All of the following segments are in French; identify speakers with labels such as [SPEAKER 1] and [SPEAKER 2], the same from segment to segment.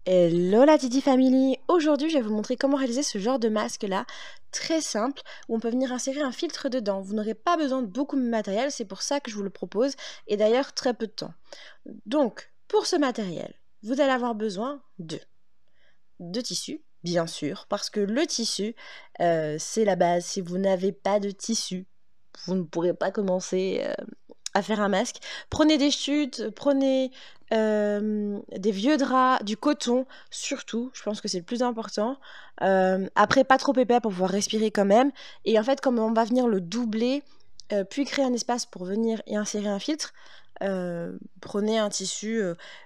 [SPEAKER 1] Hello la Titi Family! Aujourd'hui, je vais vous montrer comment réaliser ce genre de masque-là, très simple, où on peut venir insérer un filtre dedans. Vous n'aurez pas besoin de beaucoup de matériel, c'est pour ça que je vous le propose, et d'ailleurs très peu de temps. Donc, pour ce matériel, vous allez avoir besoin de tissu, bien sûr, parce que le tissu, c'est la base. Si vous n'avez pas de tissu, vous ne pourrez pas commencer à faire un masque. Prenez des chutes, prenez des vieux draps, du coton, surtout, je pense que c'est le plus important. Après, pas trop épais pour pouvoir respirer quand même. Et en fait, comme on va venir le doubler, puis créer un espace pour venir y insérer un filtre, prenez un tissu,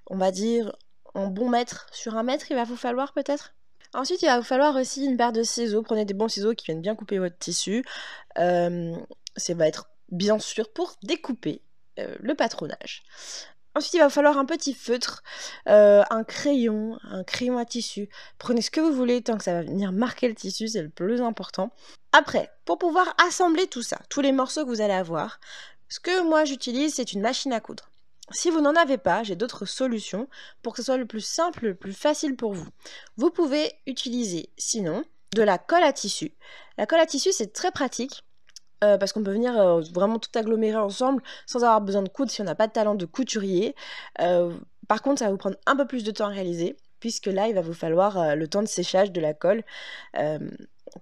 [SPEAKER 1] on va dire, en bon mètre sur 1 mètre, il va vous falloir peut-être. Ensuite, il va vous falloir aussi une paire de ciseaux. Prenez des bons ciseaux qui viennent bien couper votre tissu. Ça va être bien sûr pour découper le patronage. Ensuite, il va vous falloir un petit feutre, un crayon à tissu. Prenez ce que vous voulez tant que ça va venir marquer le tissu, c'est le plus important. Après, pour pouvoir assembler tout ça, tous les morceaux que vous allez avoir, ce que moi j'utilise, c'est une machine à coudre. Si vous n'en avez pas, j'ai d'autres solutions pour que ce soit le plus simple, le plus facile pour vous. Vous pouvez utiliser, sinon, de la colle à tissu. La colle à tissu, c'est très pratique parce qu'on peut venir vraiment tout agglomérer ensemble sans avoir besoin de coudre si on n'a pas de talent de couturier. Par contre, ça va vous prendre un peu plus de temps à réaliser, puisque là, il va vous falloir le temps de séchage de la colle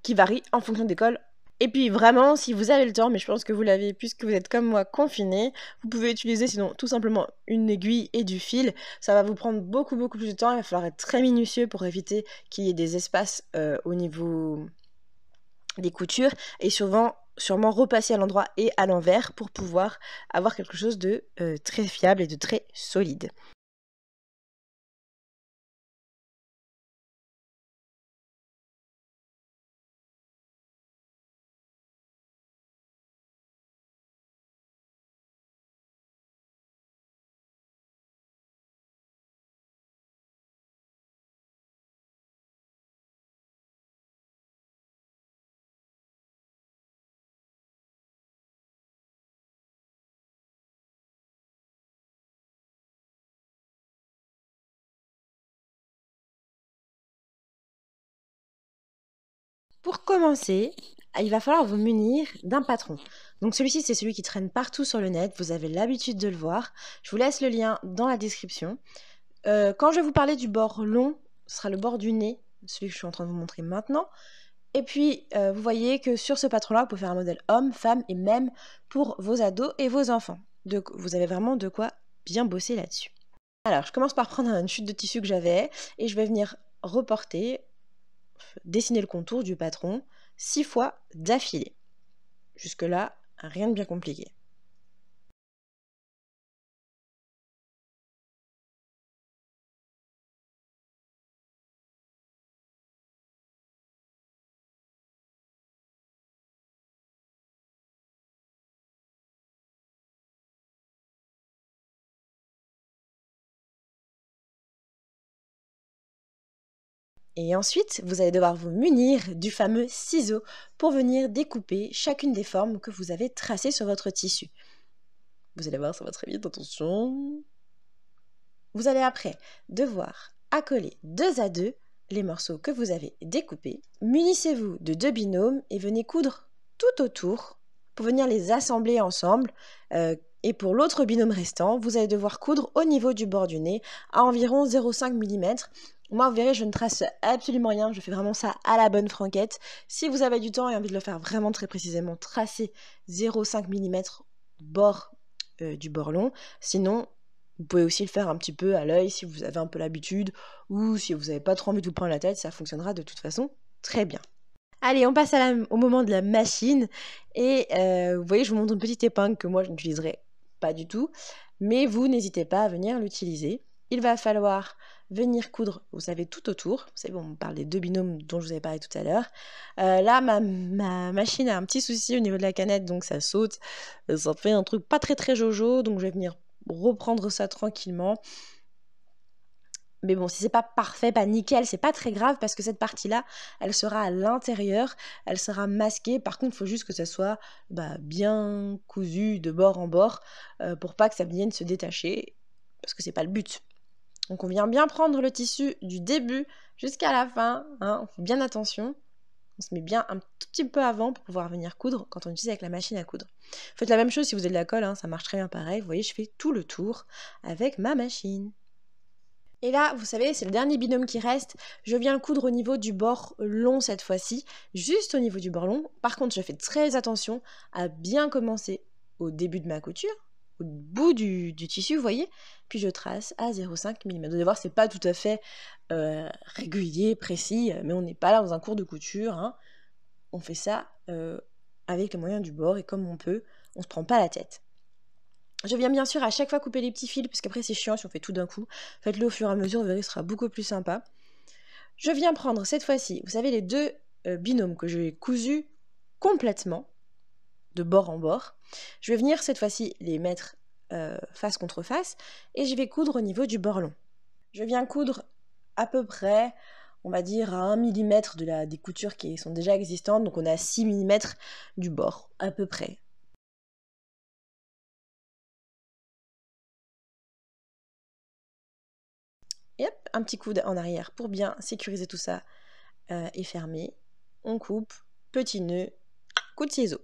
[SPEAKER 1] qui varie en fonction des colles. Et puis vraiment, si vous avez le temps, mais je pense que vous l'avez puisque vous êtes comme moi confiné, vous pouvez utiliser sinon tout simplement une aiguille et du fil. Ça va vous prendre beaucoup plus de temps, il va falloir être très minutieux pour éviter qu'il y ait des espaces au niveau des coutures et sûrement repasser à l'endroit et à l'envers pour pouvoir avoir quelque chose de très fiable et de très solide. Pour commencer, il va falloir vous munir d'un patron. Donc celui-ci, c'est celui qui traîne partout sur le net, vous avez l'habitude de le voir. Je vous laisse le lien dans la description. Quand je vais vous parler du bord long, ce sera le bord du nez, celui que je suis en train de vous montrer maintenant. Et puis, vous voyez que sur ce patron-là, vous pouvez faire un modèle homme, femme et même pour vos ados et vos enfants. Donc vous avez vraiment de quoi bien bosser là-dessus. Alors, je commence par prendre une chute de tissu que j'avais et je vais venir reporter, dessiner le contour du patron 6 fois d'affilée. Jusque-là, rien de bien compliqué. Et ensuite, vous allez devoir vous munir du fameux ciseau pour venir découper chacune des formes que vous avez tracées sur votre tissu. Vous allez voir, ça va très vite, attention. Vous allez après devoir accoler 2 à 2 les morceaux que vous avez découpés. Munissez-vous de 2 binômes et venez coudre tout autour pour venir les assembler ensemble. Et pour l'autre binôme restant, vous allez devoir coudre au niveau du bord du nez à environ 0,5 mm. Moi, vous verrez, je ne trace absolument rien, je fais vraiment ça à la bonne franquette. Si vous avez du temps et envie de le faire vraiment très précisément, tracez 0,5 mm bord du bord long. Sinon, vous pouvez aussi le faire un petit peu à l'œil si vous avez un peu l'habitude ou si vous n'avez pas trop envie de vous prendre la tête, ça fonctionnera de toute façon très bien. Allez, on passe au moment de la machine et vous voyez, je vous montre une petite épingle que moi je n'utiliserai pas du tout, mais vous n'hésitez pas à venir l'utiliser. Il va falloir venir coudre, vous savez, tout autour. Vous savez, on parle des 2 binômes dont je vous avais parlé tout à l'heure. Là, ma machine a un petit souci au niveau de la canette, donc ça saute. Ça fait un truc pas très jojo, donc je vais venir reprendre ça tranquillement. Mais bon, si c'est pas parfait, pas nickel, c'est pas très grave parce que cette partie-là, elle sera à l'intérieur, elle sera masquée. Par contre, il faut juste que ça soit bien cousu de bord en bord pour pas que ça vienne se détacher, parce que c'est pas le but. Donc on vient bien prendre le tissu du début jusqu'à la fin, hein, on fait bien attention. On se met bien un tout petit peu avant pour pouvoir venir coudre quand on utilise avec la machine à coudre. Faites la même chose si vous avez de la colle, hein, ça marche très bien pareil. Vous voyez, je fais tout le tour avec ma machine. Et là, vous savez, c'est le dernier binôme qui reste. Je viens le coudre au niveau du bord long cette fois-ci, juste au niveau du bord long. Par contre, je fais très attention à bien commencer au début de ma couture, au bout du tissu, vous voyez, puis je trace à 0,5 mm. Vous allez voir, c'est pas tout à fait régulier, précis, mais on n'est pas là dans un cours de couture, hein. On fait ça avec les moyens du bord et comme on peut, on se prend pas la tête. Je viens bien sûr à chaque fois couper les petits fils, parce qu'après c'est chiant si on fait tout d'un coup. Faites-le au fur et à mesure, vous verrez, ce sera beaucoup plus sympa. Je viens prendre cette fois-ci, vous savez, les deux binômes que j'ai cousus complètement, de bord en bord. Je vais venir cette fois-ci les mettre face contre face, et je vais coudre au niveau du bord long. Je viens coudre à peu près, on va dire, à 1 mm des coutures qui sont déjà existantes, donc on est à 6 mm du bord, à peu près. Et hop, un petit coude en arrière pour bien sécuriser tout ça et fermer. On coupe, petit nœud, coup de ciseau.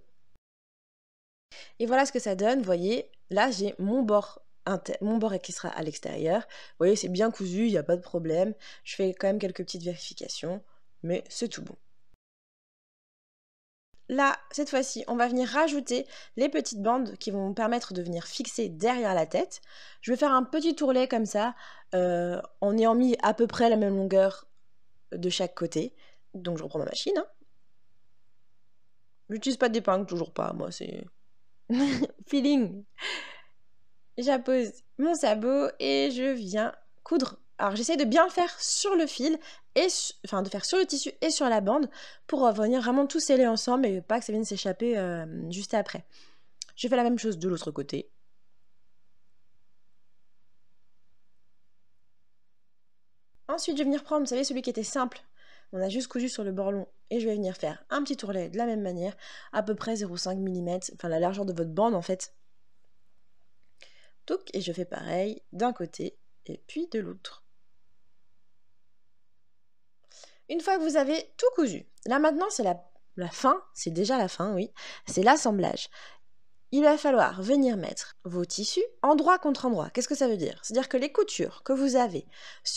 [SPEAKER 1] Et voilà ce que ça donne, vous voyez, là j'ai mon bord qui sera à l'extérieur. Vous voyez, c'est bien cousu, il n'y a pas de problème. Je fais quand même quelques petites vérifications, mais c'est tout bon. Là, cette fois-ci, on va venir rajouter les petites bandes qui vont permettre de venir fixer derrière la tête. Je vais faire un petit tourlet comme ça, en ayant mis à peu près la même longueur de chaque côté. Donc je reprends ma machine. Hein. J'utilise pas d'épingle, toujours pas, moi c'est... feeling. J'appose mon sabot et je viens coudre. Alors j'essaie de bien le faire sur le fil, enfin de faire sur le tissu et sur la bande pour venir vraiment tout sceller ensemble et pas que ça vienne s'échapper juste après. Je fais la même chose de l'autre côté. Ensuite je vais venir prendre, vous savez, celui qui était simple. On a juste cousu sur le bord long et je vais venir faire un petit tourlet de la même manière, à peu près 0,5 mm, enfin la largeur de votre bande en fait. Et je fais pareil d'un côté et puis de l'autre. Une fois que vous avez tout cousu, là maintenant c'est la fin, c'est déjà la fin, oui, c'est l'assemblage. Il va falloir venir mettre vos tissus endroit contre endroit. Qu'est-ce que ça veut dire? C'est-à-dire que les coutures que vous avez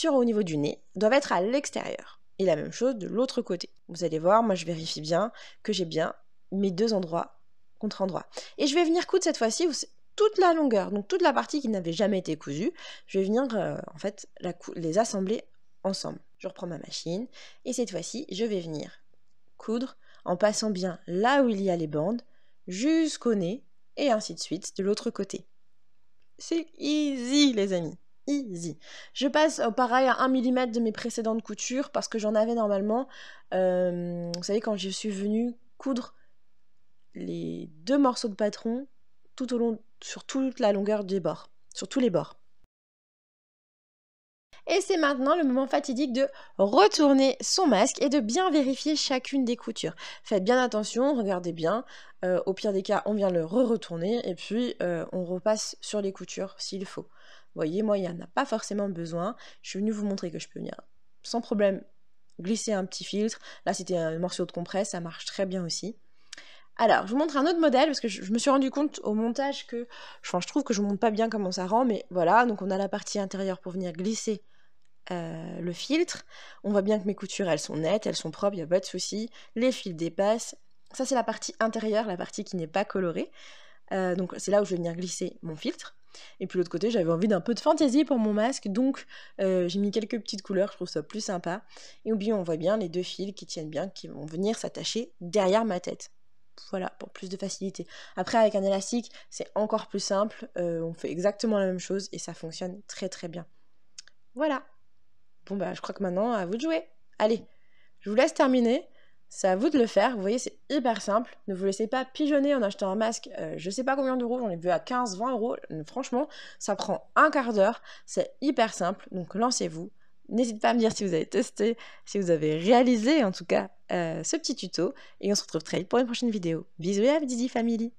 [SPEAKER 1] au niveau du nez doivent être à l'extérieur. Et la même chose de l'autre côté. Vous allez voir, moi je vérifie bien que j'ai bien mes deux endroits contre endroit. Et je vais venir coudre cette fois-ci toute la longueur, donc toute la partie qui n'avait jamais été cousue. Je vais venir en fait les assembler ensemble. Je reprends ma machine et cette fois-ci, je vais venir coudre en passant bien là où il y a les bandes jusqu'au nez et ainsi de suite de l'autre côté. C'est easy les amis, easy. Je passe pareil à 1 mm de mes précédentes coutures parce que j'en avais normalement, vous savez, quand je suis venue coudre les deux morceaux de patron tout au long, sur toute la longueur des bords, sur tous les bords. Et c'est maintenant le moment fatidique de retourner son masque et de bien vérifier chacune des coutures. Faites bien attention, regardez bien. Au pire des cas, on vient le retourner et puis on repasse sur les coutures s'il faut. Vous voyez, moi, il n'y en a pas forcément besoin. Je suis venue vous montrer que je peux venir sans problème glisser un petit filtre. Là, c'était un morceau de compresse, ça marche très bien aussi. Alors, je vous montre un autre modèle, parce que je me suis rendu compte au montage que... je trouve que je ne montre pas bien comment ça rend, mais voilà, donc on a la partie intérieure pour venir glisser le filtre. On voit bien que mes coutures, elles sont nettes, elles sont propres, il n'y a pas de souci. Les fils dépassent. Ça, c'est la partie intérieure, la partie qui n'est pas colorée. Donc, c'est là où je vais venir glisser mon filtre. Et puis l'autre côté, j'avais envie d'un peu de fantaisie pour mon masque, donc j'ai mis quelques petites couleurs, je trouve ça plus sympa. Et puis on voit bien les deux fils qui tiennent bien, qui vont venir s'attacher derrière ma tête. Voilà, pour plus de facilité. Après, avec un élastique, c'est encore plus simple. On fait exactement la même chose et ça fonctionne très très bien. Voilà. Bon bah, je crois que maintenant, à vous de jouer. Allez, je vous laisse terminer. C'est à vous de le faire. Vous voyez, c'est hyper simple. Ne vous laissez pas pigeonner en achetant un masque. Je sais pas combien d'euros, j'en ai vu à 15-20 euros. Franchement, ça prend un quart d'heure. C'est hyper simple. Donc, lancez-vous. N'hésitez pas à me dire si vous avez testé, si vous avez réalisé en tout cas ce petit tuto. Et on se retrouve très vite pour une prochaine vidéo. Bisous et à Didi Family.